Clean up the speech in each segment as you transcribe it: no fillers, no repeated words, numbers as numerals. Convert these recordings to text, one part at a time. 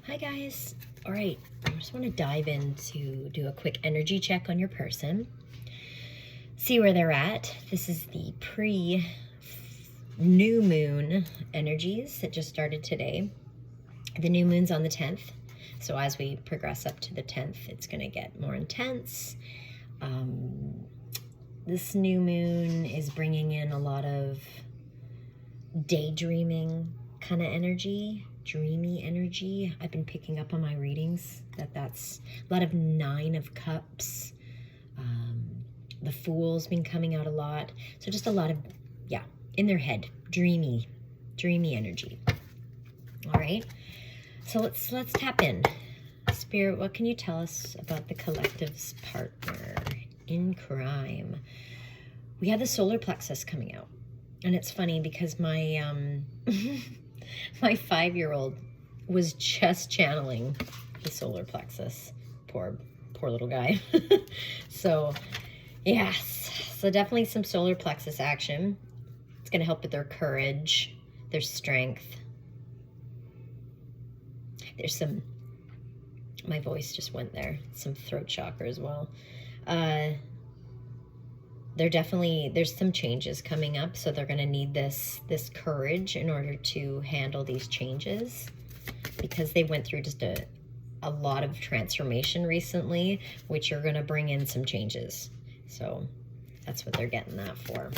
Hi guys. All right, I just want to dive in to do a quick energy check on your person. See where they're at. This is the pre-new moon energies that just started today. The new moon's on the 10th. So as we progress up to the 10th, it's going to get more intense. This new moon is bringing in a lot of daydreaming kind of energy, dreamy energy. I've been picking up on my readings that's a lot of 9 of Cups. The Fool's been coming out a lot. So just a lot of, yeah, in their head, dreamy energy. All right. So let's tap in. Spirit, what can you tell us about the collective's partner in crime? We have the solar plexus coming out. And it's funny because my my 5-year-old was just channeling the solar plexus. Poor little guy. So yes, so definitely some solar plexus action. It's going to help with their courage, their strength. There's some, my voice just went there, some throat chakra as well. There's some changes coming up, so they're going to need this courage in order to handle these changes, because they went through just a lot of transformation recently, which are going to bring in some changes. So that's what they're getting that for.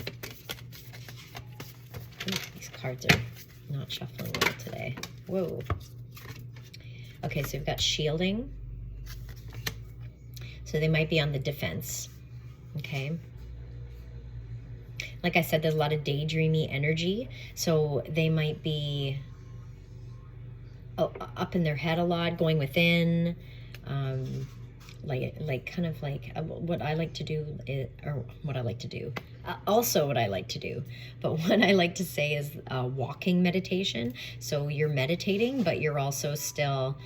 Ooh, these cards are not shuffling well today. Whoa. Okay, so we've got shielding. So they might be on the defense. Okay. Like I said, there's a lot of daydreamy energy. So they might be up in their head a lot, going within. What I like to do is, or what I like to do. Also what I like to do. But what I like to say is walking meditation. So you're meditating, but you're also still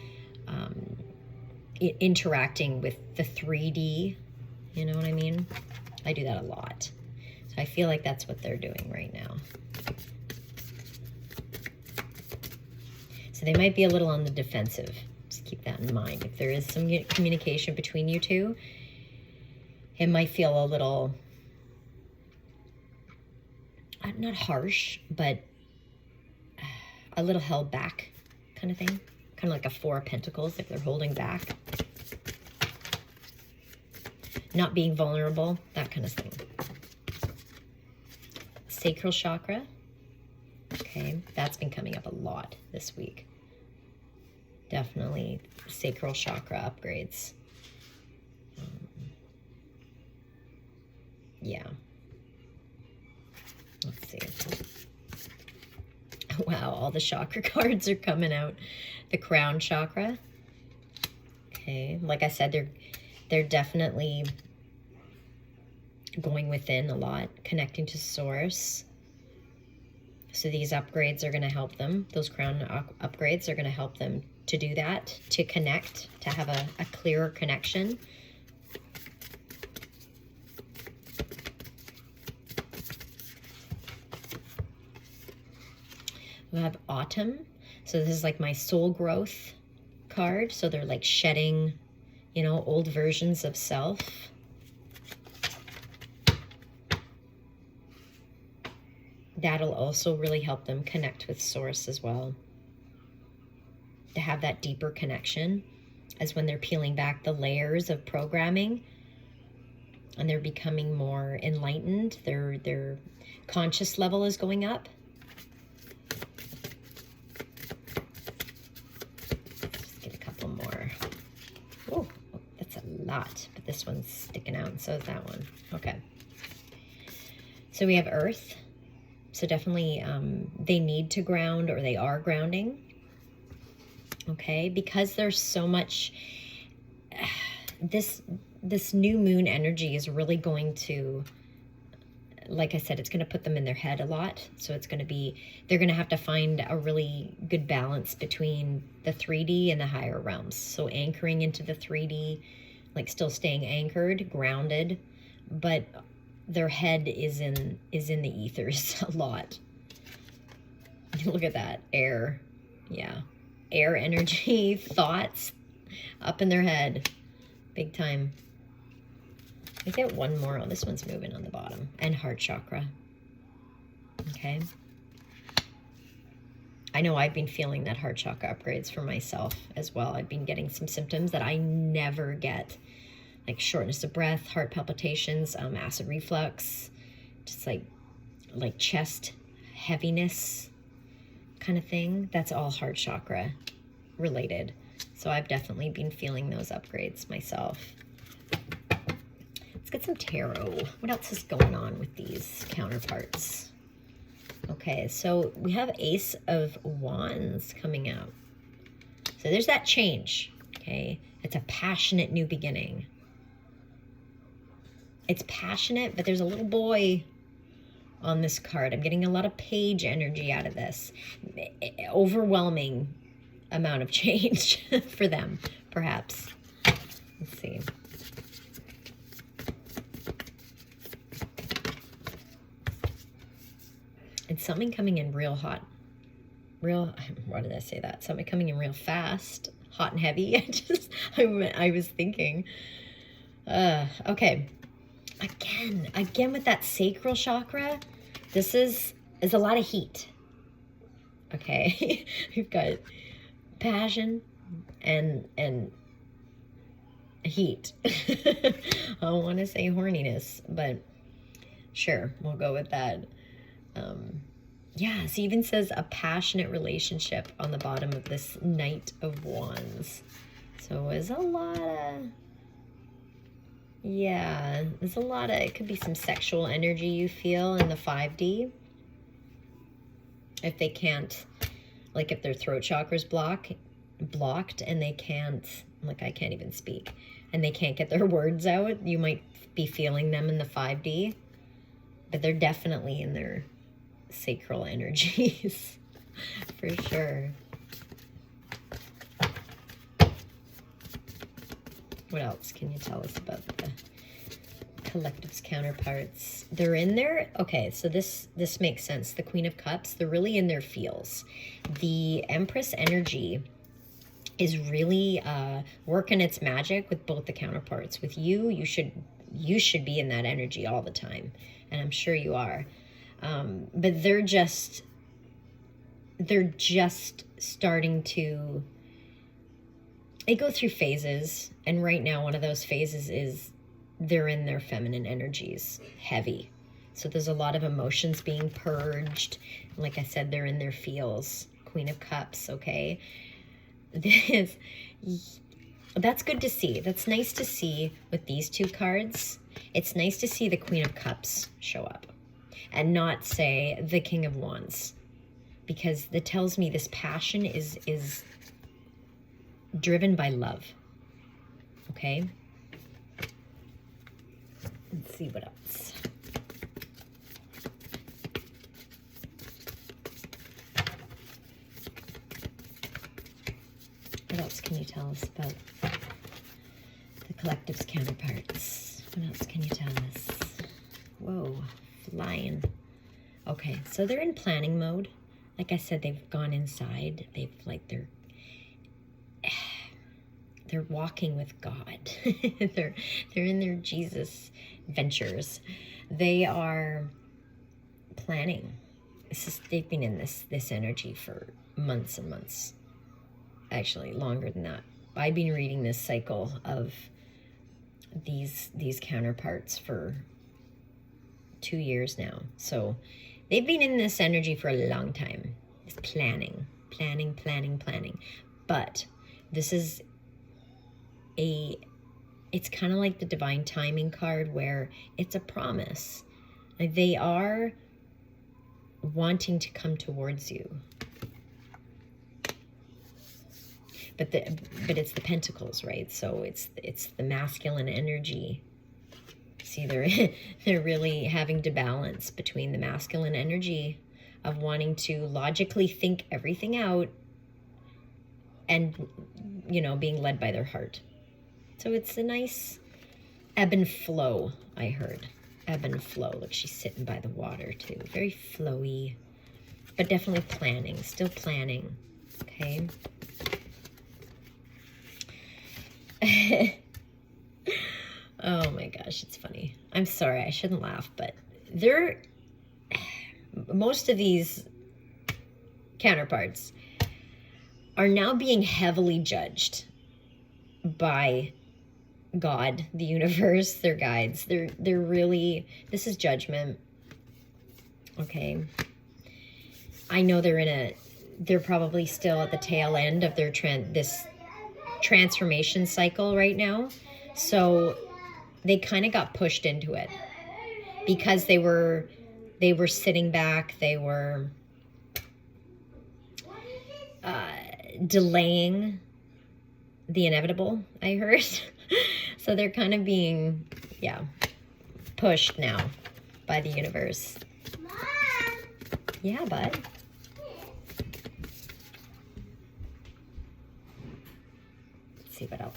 interacting with the 3D. You know what I mean? I do that a lot. So I feel like that's what they're doing right now. So they might be a little on the defensive. Just keep that in mind. If there is some communication between you two, it might feel a little, not harsh, but a little held back kind of thing. Kind of like a 4 of Pentacles if they're holding back. Not being vulnerable, that kind of thing. Sacral chakra. Okay, that's been coming up a lot this week. Definitely sacral chakra upgrades. Yeah. Let's see. Wow, all the chakra cards are coming out. The crown chakra. Okay, like I said, they're definitely going within a lot, connecting to source. So these upgrades are going to help them. Those crown upgrades are going to help them to do that, to connect, to have a clearer connection. We have autumn. So this is like my soul growth card. So they're like shedding, you know, old versions of self. That'll also really help them connect with source as well. To have that deeper connection, as when they're peeling back the layers of programming and they're becoming more enlightened, their conscious level is going up. Let's get a couple more. Oh, that's a lot, but this one's sticking out, and so is that one. Okay. So we have Earth. So definitely they need to ground, or they are grounding. Okay, because there's so much, this new moon energy is really going to, like I said, it's going to put them in their head a lot. So it's going to be, they're going to have to find a really good balance between the 3D and the higher realms. So anchoring into the 3D, like still staying anchored, grounded, but their head is in the ethers a lot. Look at that, air. Yeah. air energy, thoughts up in their head. Big time. I get one more. Oh, this one's moving on the bottom. And heart chakra. Okay. I know I've been feeling that heart chakra upgrades for myself as well. I've been getting some symptoms that I never get. Like shortness of breath, heart palpitations, acid reflux, just like chest heaviness kind of thing. That's all heart chakra related. So I've definitely been feeling those upgrades myself. Let's get some tarot. What else is going on with these counterparts? Okay, so we have Ace of Wands coming out. So there's that change, okay? It's a passionate new beginning. It's passionate, but there's a little boy on this card. I'm getting a lot of page energy out of this. Overwhelming amount of change for them, perhaps. Let's see. It's something coming in real hot. Why did I say that? Something coming in real fast, hot and heavy. I was thinking. Okay. Again with that sacral chakra, this is a lot of heat. Okay. We've got passion and heat. I don't want to say horniness, but sure, we'll go with that. Yeah, it even says a passionate relationship on the bottom of this Knight of Wands. So there's a lot of, yeah, there's a lot of, it could be some sexual energy you feel in the 5D. If they can't, like if their throat chakra's blocked and they can't, like I can't even speak, and they can't get their words out, you might be feeling them in the 5D, but they're definitely in their sacral energies for sure. What else can you tell us about the collective's counterparts? They're in there. Okay, so this makes sense. The Queen of Cups, they're really in their feels. The Empress energy is really working its magic with both the counterparts. With you, you should be in that energy all the time, and I'm sure you are. But they're just starting to, they go through phases, and right now one of those phases is they're in their feminine energies, heavy. So there's a lot of emotions being purged. Like I said, they're in their feels. Queen of Cups, okay? That's good to see. That's nice to see with these two cards. It's nice to see the Queen of Cups show up and not say the King of Wands, because that tells me this passion is driven by love. Okay? Let's see what else. What else can you tell us about the collective's counterparts? What else can you tell us? Whoa, flying. Okay, so they're in planning mode. Like I said, they've gone inside. They're walking with God. they're in their Jesus ventures. They are planning. They've been in this energy for months and months. Actually, longer than that. I've been reading this cycle of these counterparts for 2 years now. So they've been in this energy for a long time. It's planning. But this is it's kind of like the divine timing card, where it's a promise. Like they are wanting to come towards you. But it's the pentacles, right? So it's the masculine energy. See, they're really having to balance between the masculine energy of wanting to logically think everything out and, being led by their heart. So it's a nice ebb and flow, I heard. Ebb and flow. Look, she's sitting by the water too. Very flowy, but definitely planning, still planning, okay? Oh my gosh, it's funny. I'm sorry, I shouldn't laugh, but most of these counterparts are now being heavily judged by God, the universe, their guides. They're really, this is judgment. Okay. I know they're probably still at the tail end of their this transformation cycle right now. So they kind of got pushed into it because they were sitting back. They were delaying the inevitable, I heard. So they're kind of being, pushed now by the universe. Mom. Yeah, bud. Let's see what else.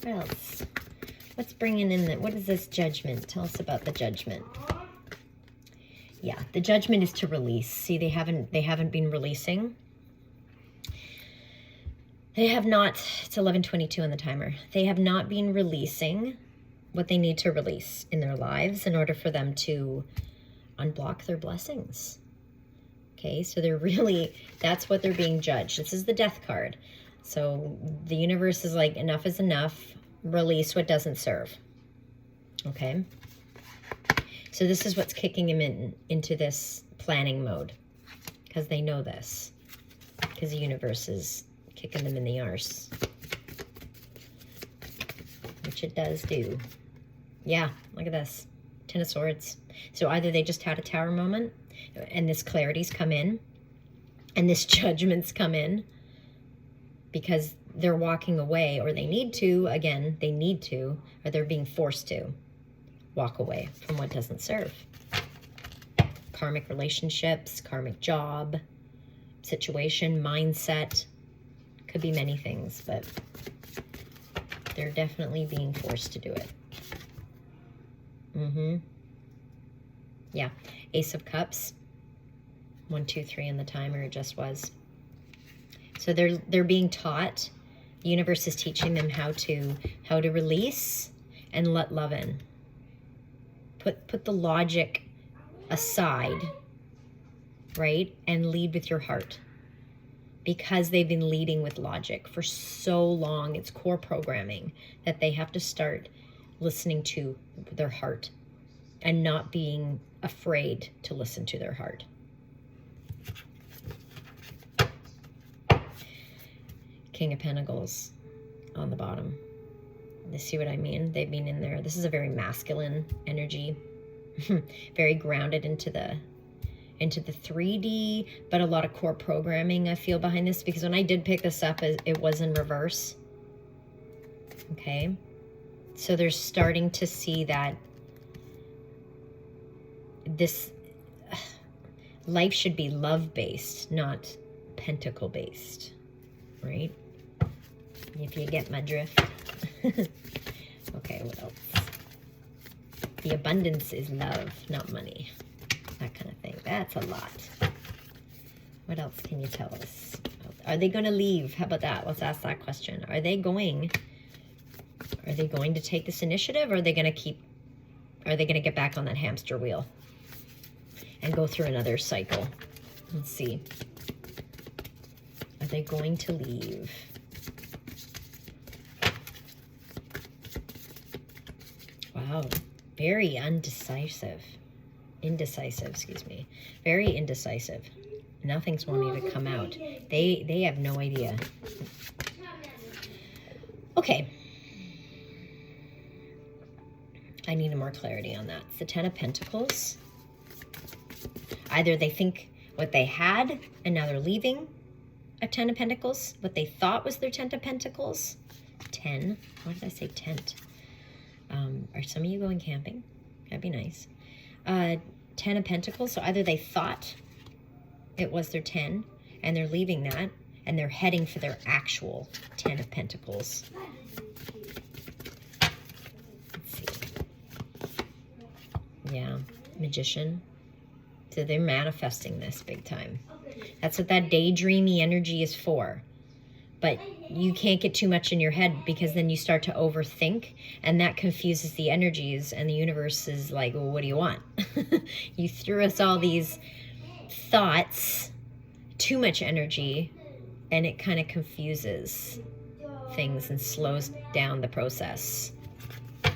What else? What's bringing in what is this judgment? Tell us about the judgment. Yeah, the judgment is to release. See, they haven't been releasing. They have not, it's 11:22 on the timer. They have not been releasing what they need to release in their lives in order for them to unblock their blessings. Okay, so that's what they're being judged. This is the Death card. So the universe is like, enough is enough. Release what doesn't serve. Okay. So this is what's kicking them into this planning mode, because they know this, because the universe is kicking them in the arse, which it does do. Yeah, look at this. 10 of Swords. So either they just had a tower moment and this clarity's come in and this judgment's come in because they're walking away, or they need to, or they're being forced to walk away from what doesn't serve. Karmic relationships, karmic job, situation, mindset. Could be many things, but they're definitely being forced to do it. Yeah. Ace of Cups. 1, 2, 3 on the timer. It just was. So they're being taught. The universe is teaching them how to release and let love in. Put the logic aside, right? And lead with your heart. Because they've been leading with logic for so long, it's core programming that they have to start listening to their heart and not being afraid to listen to their heart. King of Pentacles on the bottom. You see what I mean? They've been in there. This is a very masculine energy, very grounded into the 3D, but a lot of core programming I feel behind this, because when I did pick this up, it was in reverse. Okay, so they're starting to see that this life should be love-based, not pentacle-based, right? If you get my drift. Okay, what else? The abundance is love, not money. That kind of thing. That's a lot. What else can you tell us? Are they going to leave? How about that? Let's ask that question. Are they going to take this initiative, or are they going to get back on that hamster wheel and go through another cycle? Let's see. Are they going to leave? Wow, very indecisive, excuse me. Very indecisive. Nothing's wanting to come out. They have no idea. Okay. I need more clarity on that. It's the 10 of Pentacles. Either they think what they had and now they're leaving a 10 of Pentacles, what they thought was their 10 of Pentacles. 10. Why did I say tent? Are some of you going camping? That'd be nice. 10 of Pentacles. So either they thought it was their 10 and they're leaving that and they're heading for their actual 10 of Pentacles. Let's see. Yeah. Magician. So they're manifesting this big time. That's what that daydreamy energy is for. But you can't get too much in your head, because then you start to overthink, and that confuses the energies, and the universe is like, well, what do you want? You threw us all these thoughts, too much energy, and it kind of confuses things and slows down the process. But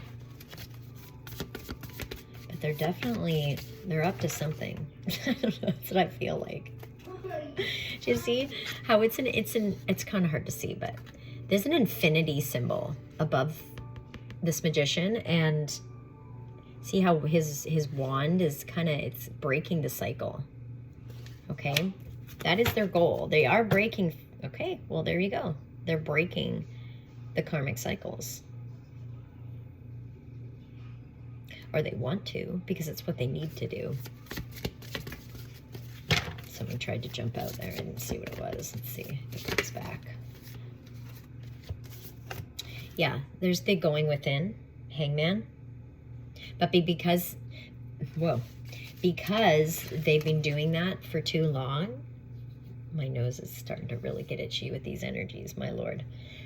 they're up to something. I don't know, that's what I feel like. Do you see how it's kind of hard to see, but there's an infinity symbol above this magician, and see how his wand is it's breaking the cycle. Okay, that is their goal. They are breaking. Okay, well, there you go. They're breaking the karmic cycles. Or they want to, because it's what they need to do. Someone tried to jump out there. I didn't see what it was. Let's see if it comes back. Yeah, there's the going within, hangman. But because they've been doing that for too long, my nose is starting to really get itchy with these energies, my lord.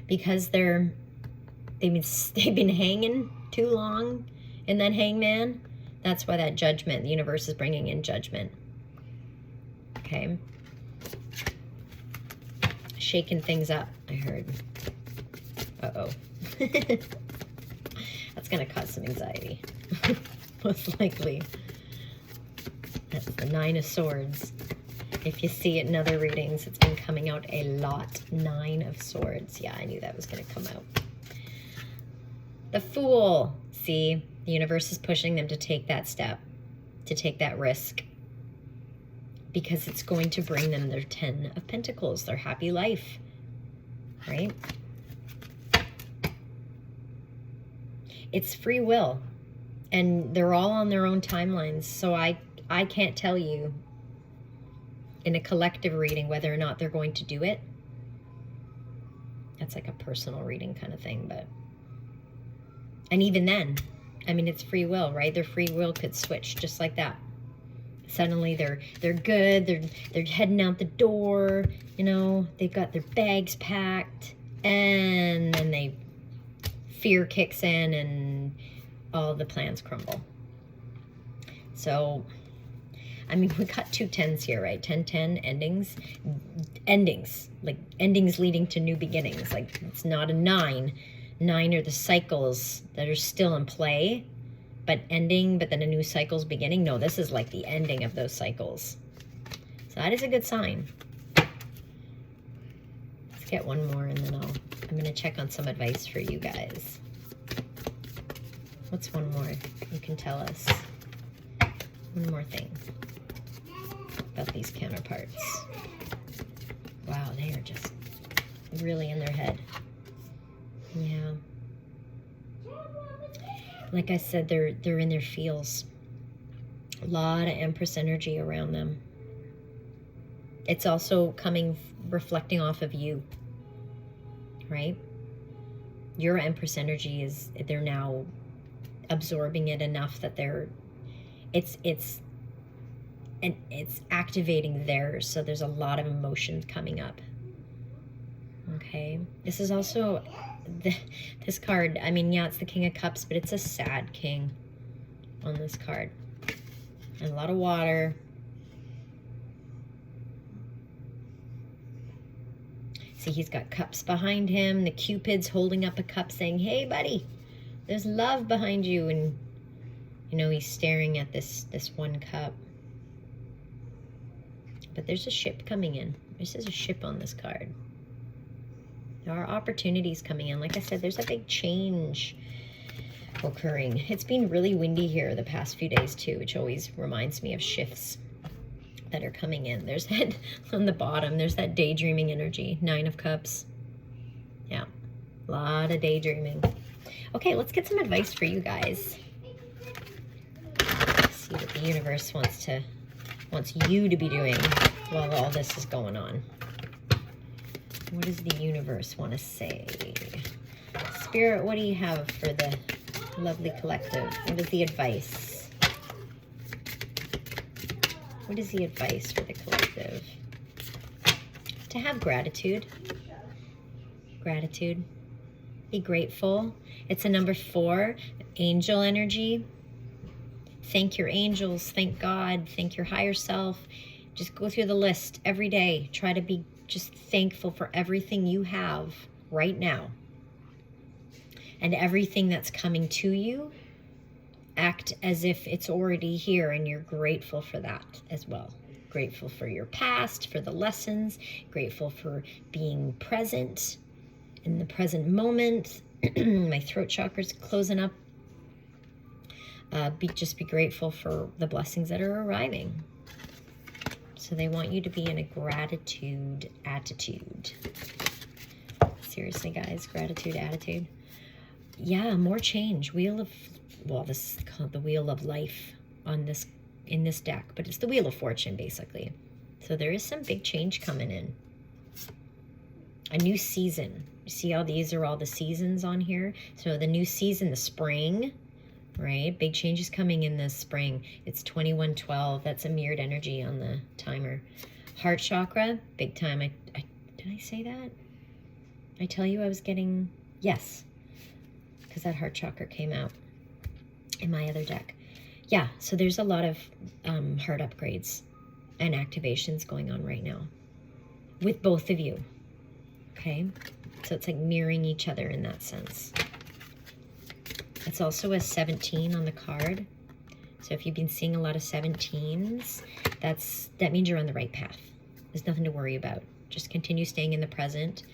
Because they've been hanging too long in that hangman. That's why that judgment, the universe is bringing in judgment. Okay. Shaking things up, I heard. Uh-oh. That's going to cause some anxiety. Most likely. That's the 9 of Swords. If you see it in other readings, it's been coming out a lot. 9 of Swords. Yeah, I knew that was going to come out. The Fool. See, the universe is pushing them to take that step, to take that risk, because it's going to bring them their 10 of Pentacles, their happy life, right? It's free will, and they're all on their own timelines, so I can't tell you in a collective reading whether or not they're going to do it. That's like a personal reading kind of thing, but... And even then, I mean, it's free will, right? Their free will could switch just like that. Suddenly they're good, they're heading out the door, you know, they've got their bags packed, and then fear kicks in and all the plans crumble. So, I mean, we got 2 10s here, right? 10-10 endings, like endings leading to new beginnings. Like, it's not a 9. 9 are the cycles that are still in play, but ending, but then a new cycle's beginning. No, this is like the ending of those cycles. So that is a good sign. Let's get one more, and then I'm going to check on some advice for you guys. What's one more you can tell us? One more thing about these counterparts. Wow, they are just really in their head. Yeah. Like I said, they're in their feels. A lot of Empress energy around them. It's also reflecting off of you, right? Your Empress energy they're now absorbing it enough that it's activating theirs. So there's a lot of emotions coming up. Okay. This is also this card. I mean, yeah, it's the King of Cups, but it's a sad king on this card. And a lot of water. See, he's got cups behind him. The Cupid's holding up a cup saying, hey, buddy, there's love behind you. And, you know, he's staring at this one cup. But there's a ship coming in. This is a ship on this card. There are opportunities coming in. Like I said, there's a big change occurring. It's been really windy here the past few days too, which always reminds me of shifts that are coming in. There's that on the bottom. There's that daydreaming energy. 9 of Cups. Yeah, a lot of daydreaming. Okay, let's get some advice for you guys. Let's see what the universe wants you to be doing while all this is going on. What does the universe want to say? Spirit, what do you have for the lovely collective? What is the advice? What is the advice for the collective? To have gratitude. Gratitude. Be grateful. It's a number 4, angel energy. Thank your angels, thank God, thank your higher self. Just go through the list every day. Try to be just thankful for everything you have right now. And everything that's coming to you, act as if it's already here and you're grateful for that as well. Grateful for your past, for the lessons, grateful for being present in the present moment. My throat chakra's closing up. Just be grateful for the blessings that are arriving. So they want you to be in a gratitude attitude. Seriously, guys, gratitude attitude. Yeah, more change. This is called the Wheel of Life in this deck, but it's the Wheel of Fortune, basically. So there is some big change coming in. A new season. You see how these are all the seasons on here? So the new season, the spring, right? Big changes coming in the spring. It's 2112. That's a mirrored energy on the timer. Heart chakra, big time. Did I say that? I tell you I was getting... Yes, because that heart chakra came out in my other deck. Yeah, so there's a lot of heart upgrades and activations going on right now with both of you. Okay, so it's like mirroring each other in that sense. It's also a 17 on the card. So if you've been seeing a lot of 17s, that means you're on the right path. There's nothing to worry about. Just continue staying in the present.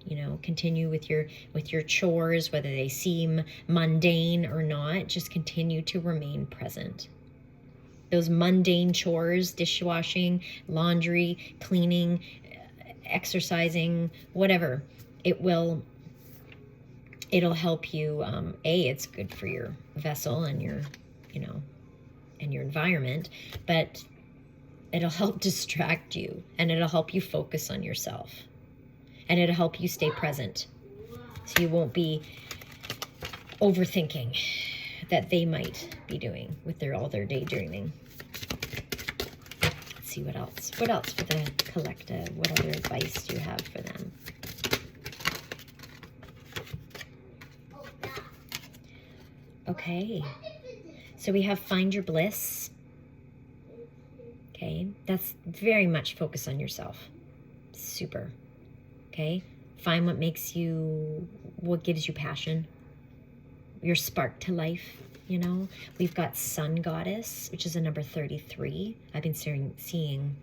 You know, continue with your chores, whether they seem mundane or not. Just continue to remain present. Those mundane chores, dishwashing, laundry, cleaning, exercising, whatever, it'll help you. It's good for your vessel and your environment, but it'll help distract you, and it'll help you focus on yourself, and it'll help you stay present, so you won't be overthinking that they might be doing with all their daydreaming. Let's see what else. What else for the collective? What other advice do you have for them? Okay, so we have find your bliss. Okay, that's very much focus on yourself. Super. Okay, find what gives you passion, your spark to life. You know, we've got Sun Goddess, which is a number 33. I've been seeing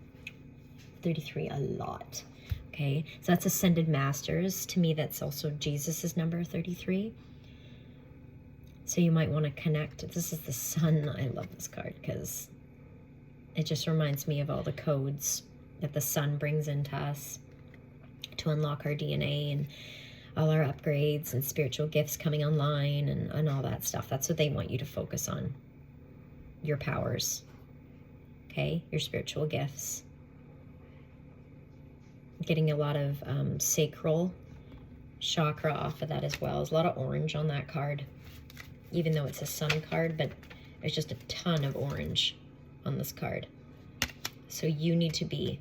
33 a lot. Okay, so that's Ascended Masters. To me, that's also Jesus's number 33. So you might want to connect. This is the Sun. I love this card because it just reminds me of all the codes that the Sun brings into us to unlock our DNA and all our upgrades and spiritual gifts coming online and all that stuff. That's what they want you to focus on. Your powers. Okay? Your spiritual gifts. Getting a lot of sacral chakra off of that as well. There's a lot of orange on that card. Even though it's a Sun card, but there's just a ton of orange on this card. So you need to be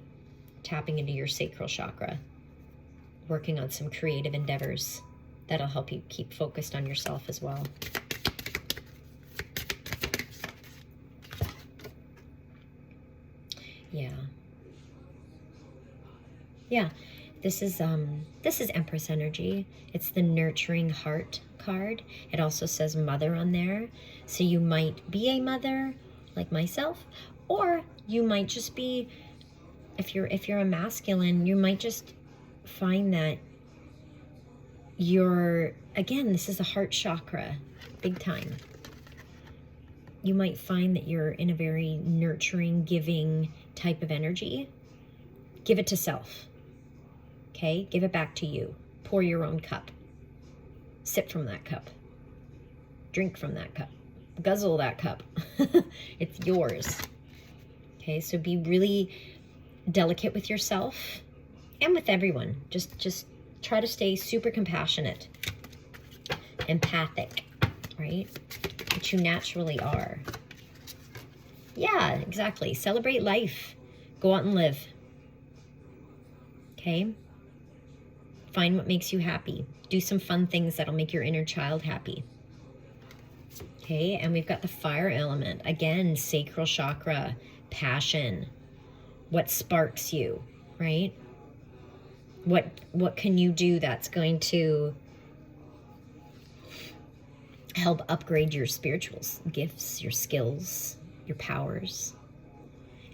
tapping into your sacral chakra, working on some creative endeavors that'll help you keep focused on yourself as well. Yeah, this is Empress Energy. It's the nurturing heart card. It also says mother on there, so you might be a mother like myself, or you might just be, if you're a masculine, you might just find that this is a heart chakra, big time. You might find that you're in a very nurturing, giving type of energy. Give it to self. Okay? Give it back to you. Pour your own cup. Sip from that cup. Drink from that cup. Guzzle that cup. It's yours. Okay? So be really delicate with yourself and with everyone. Just try to stay super compassionate, empathic, right? Which you naturally are. Yeah, exactly. Celebrate life. Go out and live. Okay? Find what makes you happy. Do some fun things that'll make your inner child happy. Okay, and we've got the fire element. Again, sacral chakra, passion. What sparks you, right? What can you do that's going to help upgrade your spiritual gifts, your skills, your powers?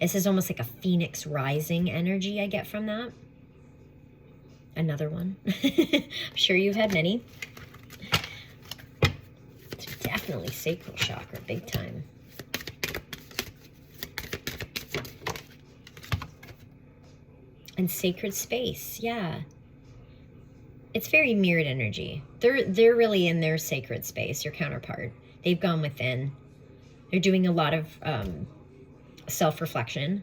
This is almost like a phoenix rising energy I get from that. Another one. I'm sure you've had many. It's definitely sacral chakra, big time. And sacred space, yeah. It's very mirrored energy. They're really in their sacred space, your counterpart. They've gone within. They're doing a lot of self-reflection.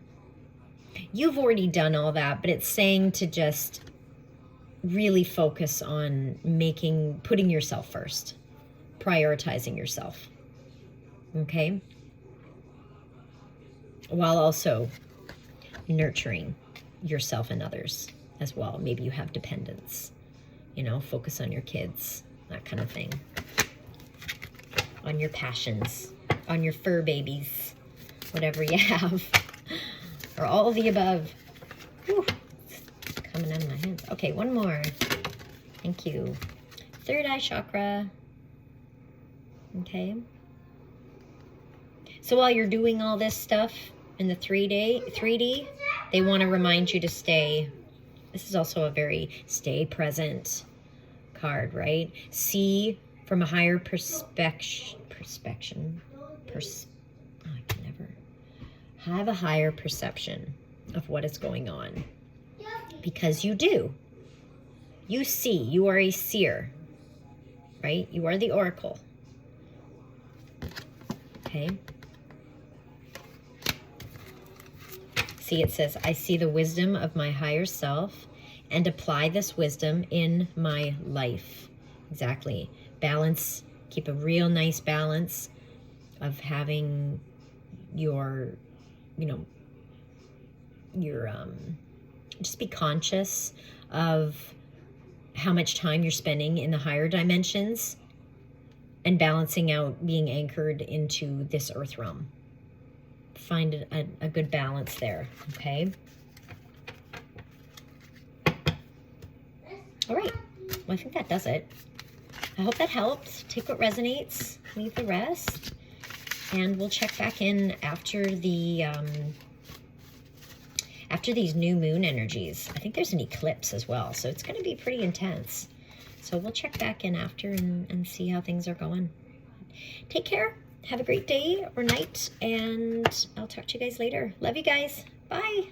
You've already done all that, but it's saying to just really focus on putting yourself first, prioritizing yourself, okay? While also nurturing yourself and others as well. Maybe you have dependents, you know, focus on your kids, that kind of thing. On your passions, on your fur babies, whatever you have, or all of the above. Whew. It's coming out of my hands. Okay, one more. Thank you. Third eye chakra. Okay. So while you're doing all this stuff in the 3D, they want to remind you to stay. This is also a very stay present card, right? See from a higher I can never have a higher perception of what is going on, because you do. You see. You are a seer, right? You are the oracle. Okay. See, it says, I see the wisdom of my higher self and apply this wisdom in my life. Exactly. Balance. Keep a real nice balance of having your, just be conscious of how much time you're spending in the higher dimensions and balancing out being anchored into this earth realm. Find a good balance there, okay? All right, well, I think that does it. I hope that helped. Take what resonates, leave the rest, and we'll check back in after these new moon energies. I think there's an eclipse as well, so it's going to be pretty intense. So we'll check back in after and see how things are going. Take care. Have a great day or night, and I'll talk to you guys later. Love you guys. Bye.